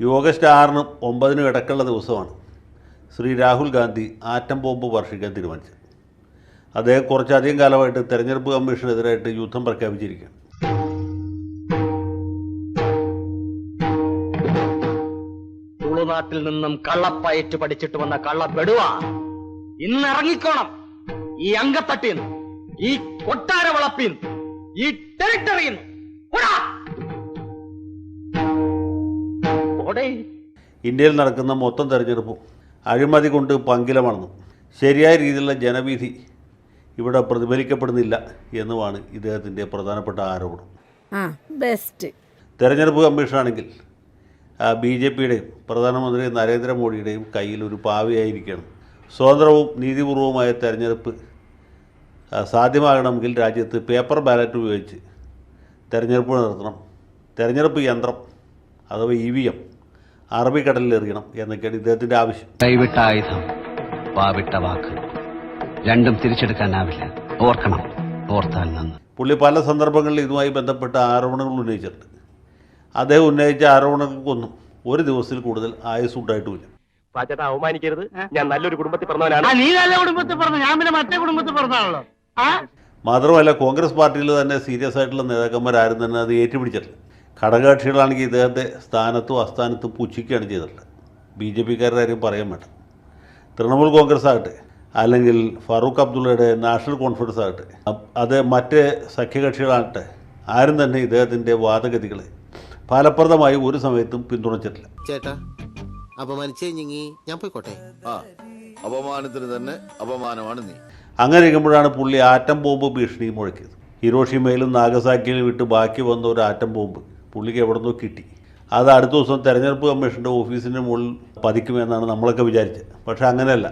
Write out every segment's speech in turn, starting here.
ഈ ഓഗസ്റ്റ് 6-നും 9-നും ഇടയ്ക്കുള്ള ദിവസമാണ് ശ്രീ രാഹുൽ ഗാന്ധി ആറ്റം ബോംബ് വർഷിക്കാൻ തീരുമാനിച്ചത്. അദ്ദേഹം കുറച്ചധികം കാലമായിട്ട് തെരഞ്ഞെടുപ്പ് കമ്മീഷനെതിരായിട്ട് യുദ്ധം പ്രഖ്യാപിച്ചിരിക്കുകയാണ്. തുളുനാട്ടിൽ നിന്നും കള്ളപ്പയറ്റ് പഠിച്ചിട്ട് വന്ന കള്ളപ്പെടുവ ഇന്ന് ഇറങ്ങിക്കോണം. ഈ അങ്കത്തട്ടിന്ന്, ഈ കൊട്ടാര വളപ്പിന്ന്, ഈ ടെറിട്ടറിന്ന്. ഇന്ത്യയിൽ നടക്കുന്ന മൊത്തം തെരഞ്ഞെടുപ്പും അഴിമതി കൊണ്ട് പങ്കിലമാണെന്നും ശരിയായ രീതിയിലുള്ള ജനവിധി ഇവിടെ പ്രതിഫലിക്കപ്പെടുന്നില്ല എന്നുമാണ് ഇദ്ദേഹത്തിൻ്റെ പ്രധാനപ്പെട്ട ആരോപണം. തെരഞ്ഞെടുപ്പ് കമ്മീഷനാണെങ്കിൽ BJPയുടെയും പ്രധാനമന്ത്രി നരേന്ദ്രമോദിയുടെയും കയ്യിൽ ഒരു പാവയായിരിക്കണം. സ്വതന്ത്രവും നീതിപൂർവവുമായ തെരഞ്ഞെടുപ്പ് സാധ്യമാകണമെങ്കിൽ രാജ്യത്ത് പേപ്പർ ബാലറ്റ് ഉപയോഗിച്ച് തെരഞ്ഞെടുപ്പ് നടത്തണം. തെരഞ്ഞെടുപ്പ് യന്ത്രം അഥവാ EVM അറബിക്കടലിൽ എറിയണം എന്നൊക്കെയാണ് ഇദ്ദേഹത്തിൻ്റെ ആവശ്യം. കൈവിട്ട ആയുധം, വാവിട്ട വാക്ക്, രണ്ടും തിരിച്ചെടുക്കാനാവില്ല. ഓർക്കണം, ഓർത്താൽ നന്ന്. പുള്ളി പല സന്ദർഭങ്ങളിൽ ഇതുമായി ബന്ധപ്പെട്ട ആരോപണങ്ങൾ ഉന്നയിച്ചിട്ടുണ്ട്. അദ്ദേഹം ഉന്നയിച്ച ആരോപണങ്ങൾക്കൊന്നും ഒരു ദിവസത്തിൽ കൂടുതൽ ആയുസ് ഉണ്ടായിട്ടുമില്ല. അവമാനിക്കരുത്, ഞാൻ നല്ലൊരു കുടുംബത്തിൽ പറഞ്ഞവനാണ്. നീ നല്ല കുടുംബത്തിൽ പറഞ്ഞു, ഞാൻ പിന്നെ മറ്റേ കുടുംബത്തിൽ പറഞ്ഞാണല്ലോ. മാത്രമല്ല കോൺഗ്രസ് പാർട്ടിയിൽ തന്നെ സീരിയസ് ആയിട്ടുള്ള നേതാക്കന്മാരാരും തന്നെ അത് ഏറ്റുപിടിച്ചിട്ടില്ല. ഘടകകക്ഷികളാണെങ്കിൽ ഇദ്ദേഹത്തെ സ്ഥാനത്തും അസ്ഥാനത്തും പുച്ഛിക്കുകയാണ് ചെയ്തിട്ടുള്ളത്. BJPക്കാരുടെ കാര്യം പറയാൻ വേണ്ട. തൃണമൂൽ കോൺഗ്രസ് ആകട്ടെ, അല്ലെങ്കിൽ ഫറൂഖ് അബ്ദുള്ളയുടെ നാഷണൽ കോൺഫറൻസ് ആകട്ടെ, അത് മറ്റ് സഖ്യകക്ഷികളാകട്ടെ, ആരും തന്നെ ഇദ്ദേഹത്തിൻ്റെ വാദഗതികളെ ഫലപ്രദമായി ഒരു സമയത്തും പിന്തുണച്ചിട്ടില്ല. ചേട്ടാ, അപമാനിച്ചേ ഞാൻ പോയിക്കോട്ടെ. അപമാനത്തിന് തന്നെ അപമാനമാണ് നീ. അങ്ങനെ ഇരിക്കുമ്പോഴാണ് പുള്ളി ആറ്റം ബോംബ് ഭീഷണി മുഴക്കിയത്. ഹിരോഷിമയിലും നാഗസാക്കിയിലും വിട്ട് ബാക്കി വന്ന ഒരു ആറ്റം ബോംബ് പുള്ളിക്ക് എവിടെ നിന്നോ കിട്ടി. അത് അടുത്ത ദിവസം തെരഞ്ഞെടുപ്പ് കമ്മീഷൻ്റെ ഓഫീസിൻ്റെ മുകളിൽ പതിക്കുമെന്നാണ് നമ്മളൊക്കെ വിചാരിച്ചത്. പക്ഷേ അങ്ങനെയല്ല.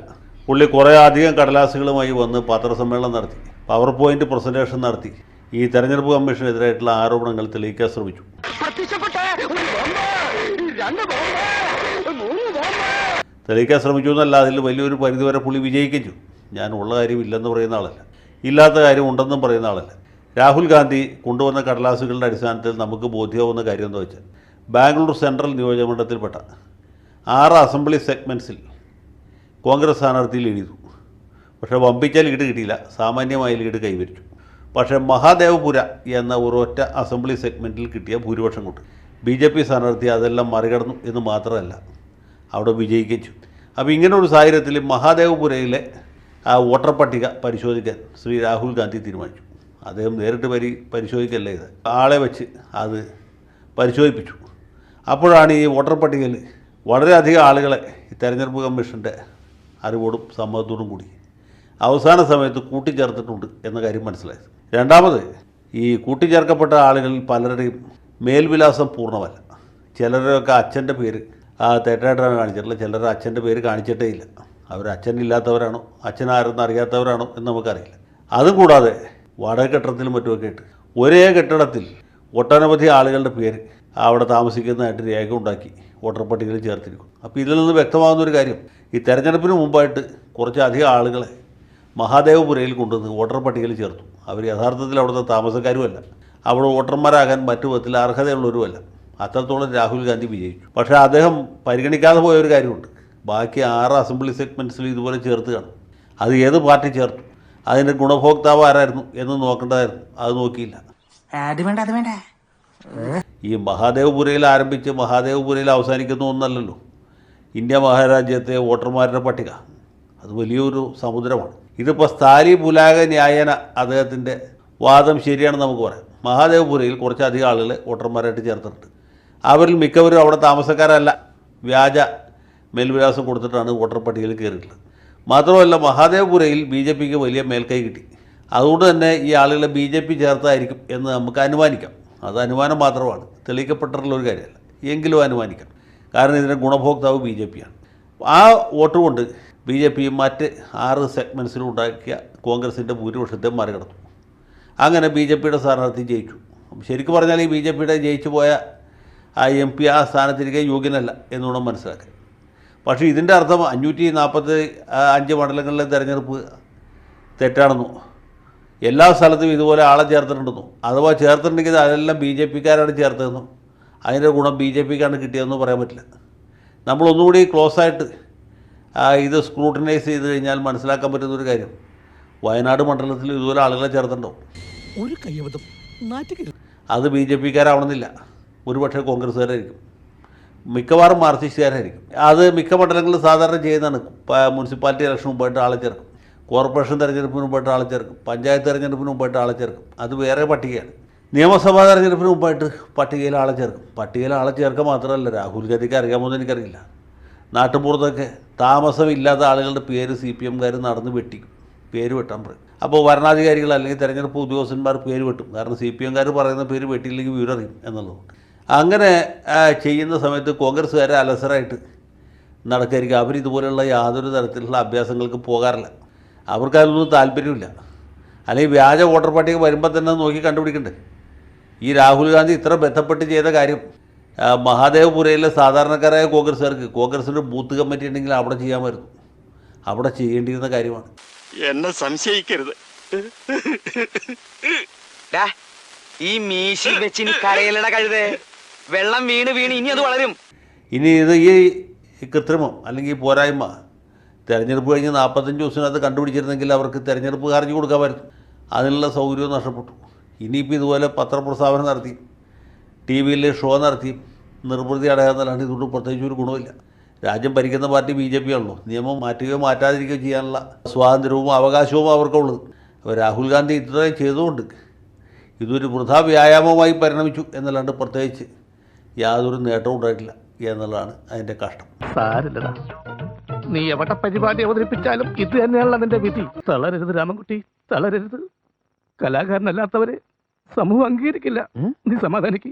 പുള്ളി കുറേ അധികം കടലാസുകളുമായി വന്ന് പത്രസമ്മേളനം നടത്തി, പവർ പോയിൻ്റ് പ്രസൻറ്റേഷൻ നടത്തി ഈ തെരഞ്ഞെടുപ്പ് കമ്മീഷനെതിരായിട്ടുള്ള ആരോപണങ്ങൾ തെളിയിക്കാൻ ശ്രമിച്ചു. തെളിയിക്കാൻ ശ്രമിച്ചു എന്നല്ല, അതിൽ വലിയൊരു പരിധിവരെ പുള്ളി വിജയിക്കും. ഞാൻ ഉള്ള കാര്യം ഇല്ലെന്ന് പറയുന്ന ആളല്ല, ഇല്ലാത്ത കാര്യം ഉണ്ടെന്നും പറയുന്ന ആളല്ല. രാഹുൽ ഗാന്ധി കൊണ്ടുവന്ന കടലാസുകളുടെ അടിസ്ഥാനത്തിൽ നമുക്ക് ബോധ്യമാവുന്ന കാര്യം എന്താ വെച്ചാൽ, ബാംഗ്ലൂർ സെൻട്രൽ നിയോജകമണ്ഡലത്തിൽപ്പെട്ട 6 അസംബ്ലി സെഗ്മെൻറ്റ്സിൽ കോൺഗ്രസ് സ്ഥാനാർത്ഥി ലീഡ് ചെയ്തു. പക്ഷേ വമ്പിച്ച ലീഡ് കിട്ടിയില്ല, സാമാന്യമായ ലീഡ് കൈവരിച്ചു. പക്ഷേ മഹാദേവപുര എന്ന ഒരൊറ്റ അസംബ്ലി സെഗ്മെൻറ്റിൽ കിട്ടിയ ഭൂരിപക്ഷം കൊണ്ട് BJP സ്ഥാനാർത്ഥി അതെല്ലാം മറികടന്നു എന്ന് മാത്രമല്ല, അവിടെ വിജയിക്കുകയും ചെയ്തു. അപ്പോൾ ഇങ്ങനെ ഒരു സാഹചര്യത്തിൽ മഹാദേവപുരയിലെ ആ വോട്ടർ പട്ടിക പരിശോധിക്കാൻ ശ്രീ രാഹുൽ ഗാന്ധി തീരുമാനിച്ചു. അദ്ദേഹം നേരിട്ട് പരിശോധിക്കല്ലേ, ഇത് ആളെ വെച്ച് അത് പരിശോധിപ്പിച്ചു. അപ്പോഴാണ് ഈ വോട്ടർ പട്ടികയിൽ വളരെയധികം ആളുകളെ ഈ തെരഞ്ഞെടുപ്പ് കമ്മീഷൻ്റെ അറിവോടും സമ്മതത്തോടും കൂടി അവസാന സമയത്ത് കൂട്ടിച്ചേർത്തിട്ടുണ്ട് എന്ന കാര്യം മനസ്സിലായത്. രണ്ടാമത്, ഈ കൂട്ടിച്ചേർക്കപ്പെട്ട ആളുകളിൽ പലരുടെയും മേൽവിലാസം പൂർണ്ണമല്ല. ചിലരൊക്കെ അച്ഛൻ്റെ പേര് തെറ്റായിട്ടാണ് കാണിച്ചിട്ടുള്ളത്, ചിലർ അച്ഛൻ്റെ പേര് കാണിച്ചിട്ടേ ഇല്ല. അവർ അച്ഛനില്ലാത്തവരാണോ അച്ഛനാരെന്ന് അറിയാത്തവരാണോ എന്ന് നമുക്കറിയില്ല. അതും കൂടാതെ വാടക കെട്ടിടത്തിലും മറ്റുമൊക്കെ ആയിട്ട് ഒരേ കെട്ടിടത്തിൽ ഒട്ടനവധി ആളുകളുടെ പേര് അവിടെ താമസിക്കുന്നതായിട്ട് രേഖ ഉണ്ടാക്കി വോട്ടർ പട്ടികയിൽ ചേർത്തിരിക്കും. അപ്പോൾ ഇതിൽ നിന്ന് വ്യക്തമാകുന്നൊരു കാര്യം, ഈ തെരഞ്ഞെടുപ്പിന് മുമ്പായിട്ട് കുറച്ചധികം ആളുകളെ മഹാദേവപുരയിൽ കൊണ്ടുവന്ന് വോട്ടർ പട്ടികയിൽ ചേർത്തു. അവർ യഥാർത്ഥത്തിൽ അവിടുത്തെ താമസക്കാരുമല്ല, അവിടെ വോട്ടർമാരാകാൻ മറ്റു വിധത്തിൽ അർഹതയുള്ളവരുമല്ല. അത്രത്തോളം രാഹുൽ ഗാന്ധി വിജയിച്ചു. പക്ഷേ അദ്ദേഹം പരിഗണിക്കാതെ പോയൊരു കാര്യമുണ്ട്. ബാക്കി 6 അസംബ്ലി സെഗ്മെൻറ്റ്സിൽ ഇതുപോലെ ചേർത്ത് കാണും. അത് ഏത് പാർട്ടി ചേർത്തു, അതിൻ്റെ ഗുണഭോക്താവ് ആരായിരുന്നു എന്ന് നോക്കേണ്ടതായിരുന്നു. അത് നോക്കിയില്ല. ഈ മഹാദേവപുരയിൽ ആരംഭിച്ച് മഹാദേവപുരയിൽ അവസാനിക്കുന്ന ഒന്നല്ലല്ലോ ഇന്ത്യ മഹാരാജ്യത്തെ വോട്ടർമാരുടെ പട്ടിക. അത് വലിയൊരു സമുദ്രമാണ്. ഇതിപ്പോൾ സ്ഥാലി പുലാക ന്യായേന അദ്ദേഹത്തിൻ്റെ വാദം ശരിയാണെന്ന് നമുക്ക് പറയാം. മഹാദേവപുരയിൽ കുറച്ചധികം ആളുകളെ വോട്ടർമാരായിട്ട് ചേർത്തിട്ടുണ്ട്. അവരിൽ മിക്കവരും അവിടെ താമസക്കാരല്ല, വ്യാജ മേൽവിലാസം കൊടുത്തിട്ടാണ് വോട്ടർ പട്ടികയിൽ കയറിയിട്ടുള്ളത്. മാത്രമല്ല മഹാദേവപുരയിൽ BJPക്ക് വലിയ മേൽക്കൈ കിട്ടി. അതുകൊണ്ട് തന്നെ ഈ ആളുകളെ BJP ചേർത്തായിരിക്കും എന്ന് നമുക്ക് അനുമാനിക്കാം. അത് അനുമാനം മാത്രമാണ്, തെളിയിക്കപ്പെട്ടിട്ടുള്ള ഒരു കാര്യമല്ല. എങ്കിലും അനുമാനിക്കാം. കാരണം ഇതിൻ്റെ ഗുണഭോക്താവ് BJPയാണ്. ആ വോട്ട് കൊണ്ട് BJP മറ്റ് 6 സെഗ്മെൻറ്റ്സിലും ഉണ്ടാക്കിയ കോൺഗ്രസിൻ്റെ ഭൂരിപക്ഷത്തെ മറികടന്നു. അങ്ങനെ BJPയുടെ സ്ഥാനാർത്ഥി ജയിച്ചു. ശരിക്കും പറഞ്ഞാൽ ഈ BJPയുടെ ജയിച്ചു പോയ ആ MP ആ സ്ഥാനത്തിരിക്കാൻ യോഗ്യനല്ല എന്നുകൂടെ മനസ്സിലാക്കുക. പക്ഷേ ഇതിൻ്റെ അർത്ഥം 545 മണ്ഡലങ്ങളിലെ തിരഞ്ഞെടുപ്പ് തെറ്റാണെന്നോ, എല്ലാ സ്ഥലത്തും ഇതുപോലെ ആളെ ചേർത്തിട്ടുണ്ടെന്നോ, അഥവാ ചേർത്തിട്ടുണ്ടെങ്കിൽ അതെല്ലാം BJPക്കാരാണ് ചേർത്തതെന്നോ അതിൻ്റെ ഗുണം ബി ജെ പിക്കാണ് കിട്ടിയതെന്ന് പറയാൻ പറ്റില്ല. നമ്മളൊന്നുകൂടി ക്ലോസ് ആയിട്ട് ഇത് സ്ക്രൂട്ടനൈസ് ചെയ്ത് കഴിഞ്ഞാൽ മനസ്സിലാക്കാൻ പറ്റുന്നൊരു കാര്യം, വയനാട് മണ്ഡലത്തിൽ ഇതുപോലെ ആളുകളെ ചേർത്തിട്ടുണ്ടാവും. ഒരു കയ്യബദ്ധം നാറ്റുകരുത്. അത് ബി ജെ പിക്കാരാവണമെന്നില്ല, ഒരുപക്ഷെ കോൺഗ്രസ്സുകാരായിരിക്കും, മിക്കവാറും മാർക്സിസ്റ്റുകാരായിരിക്കും. അത് മിക്ക മണ്ഡലങ്ങളിലും സാധാരണ ചെയ്യുന്നതാണ്. മുനിസിപ്പാലിറ്റി ഇലക്ഷൻ മുമ്പായിട്ട് ആളെ ചേർക്കും, കോർപ്പറേഷൻ തെരഞ്ഞെടുപ്പിന് മുമ്പായിട്ട് ആളെ ചേർക്കും, പഞ്ചായത്ത് തെരഞ്ഞെടുപ്പിന് മുമ്പായിട്ട് ആളെ ചേർക്കും. അത് വേറെ പട്ടികയാണ്. നിയമസഭാ തെരഞ്ഞെടുപ്പിന് മുമ്പായിട്ട് പട്ടികയിൽ ആളെ ചേർക്കും. പട്ടികയിൽ ആളെ ചേർക്കുക മാത്രമല്ല, രാഹുൽ ഗാന്ധിക്ക് അറിയാമോന്ന് എനിക്കറിയില്ല, നാട്ടുപുറത്തൊക്കെ താമസമില്ലാത്ത ആളുകളുടെ പേര് CPM-കാർ നടന്ന് വെട്ടിക്കും, പേര് വെട്ടാൻ പറയും. അപ്പോൾ ഭരണാധികാരികൾ അല്ലെങ്കിൽ തെരഞ്ഞെടുപ്പ് ഉദ്യോഗസ്ഥന്മാർ പേര് വെട്ടും. കാരണം CPM-കാർ പറയുന്ന പേര് വെട്ടിയില്ലെങ്കിൽ വിവരറിയും എന്നുള്ളതുകൊണ്ട്. അങ്ങനെ ചെയ്യുന്ന സമയത്ത് കോൺഗ്രസ്സുകാരെ അലസരായിട്ട് നടക്കായിരിക്കും. അവരിതുപോലെയുള്ള യാതൊരു തരത്തിലുള്ള അഭ്യാസങ്ങൾക്ക് പോകാറില്ല. അവർക്ക് അതിലൊന്നും താല്പര്യമില്ല. അല്ലെങ്കിൽ വ്യാജ വോട്ടർ പട്ടിക വരുമ്പോൾ തന്നെ നോക്കി കണ്ടുപിടിക്കണ്ടേ. ഈ രാഹുൽ ഗാന്ധി ഇത്ര ബന്ധപ്പെട്ട് ചെയ്ത കാര്യം മഹാദേവപുരയിലെ സാധാരണക്കാരായ കോൺഗ്രസ്സുകാർക്ക് കോൺഗ്രസിൻ്റെ ബൂത്ത് കമ്മിറ്റി ഉണ്ടെങ്കിൽ അവിടെ ചെയ്യാമായിരുന്നു. അവിടെ ചെയ്യേണ്ടിയിരുന്ന കാര്യമാണ്. എന്നെ സംശയിക്കരുത്. ഈ മീശി വെച്ച് കരയിലട കഴുതേ, വെള്ളം വീണ് വീണ് ഇനി അത് വളരും. ഇനി ഇത് ഈ കൃത്രിമം അല്ലെങ്കിൽ പോരായ്മ തെരഞ്ഞെടുപ്പ് കഴിഞ്ഞ് 45 ദിവസത്തിനകത്ത് കണ്ടുപിടിച്ചിരുന്നെങ്കിൽ അവർക്ക് തെരഞ്ഞെടുപ്പ് ഹർജി കൊടുക്കാമായിരുന്നു. അതിനുള്ള സൗകര്യവും നഷ്ടപ്പെട്ടു. ഇനിയിപ്പോൾ ഇതുപോലെ പത്രപ്രസ്താവന നടത്തി TV-യിൽ ഷോ നടത്തി നിർവൃതി അടയാന്നല്ലാണ്ട് ഇതുകൊണ്ട് പ്രത്യേകിച്ച് ഒരു ഗുണമില്ല. രാജ്യം ഭരിക്കുന്ന പാർട്ടി BJP ആണല്ലോ. നിയമം മാറ്റുകയോ മാറ്റാതിരിക്കുകയോ ചെയ്യാനുള്ള സ്വാതന്ത്ര്യവും അവകാശവും അവർക്കുള്ളത്. അപ്പോൾ രാഹുൽ ഗാന്ധി ഇത്രയും ചെയ്തുകൊണ്ട് ഇതൊരു വൃഥാ വ്യായാമമായി പരിണമിച്ചു എന്നല്ലാണ്ട് പ്രത്യേകിച്ച് യാതൊരു നേട്ടവും ഉണ്ടായിട്ടില്ല എന്നുള്ളതാണ് അതിൻ്റെ കഷ്ടം. സാരില്ലടാ, നീ എവിടെ പരിപാടി അവതരിപ്പിച്ചാലും ഇത് തന്നെയാണല്ലോ നിന്റെ വിധി. തളരരുത് രാമൻകുട്ടി, തളരരുത്. കലാകാരനല്ലാത്തവരെ സമൂഹം അംഗീകരിക്കില്ല. നീ സമാധാനിക്ക്.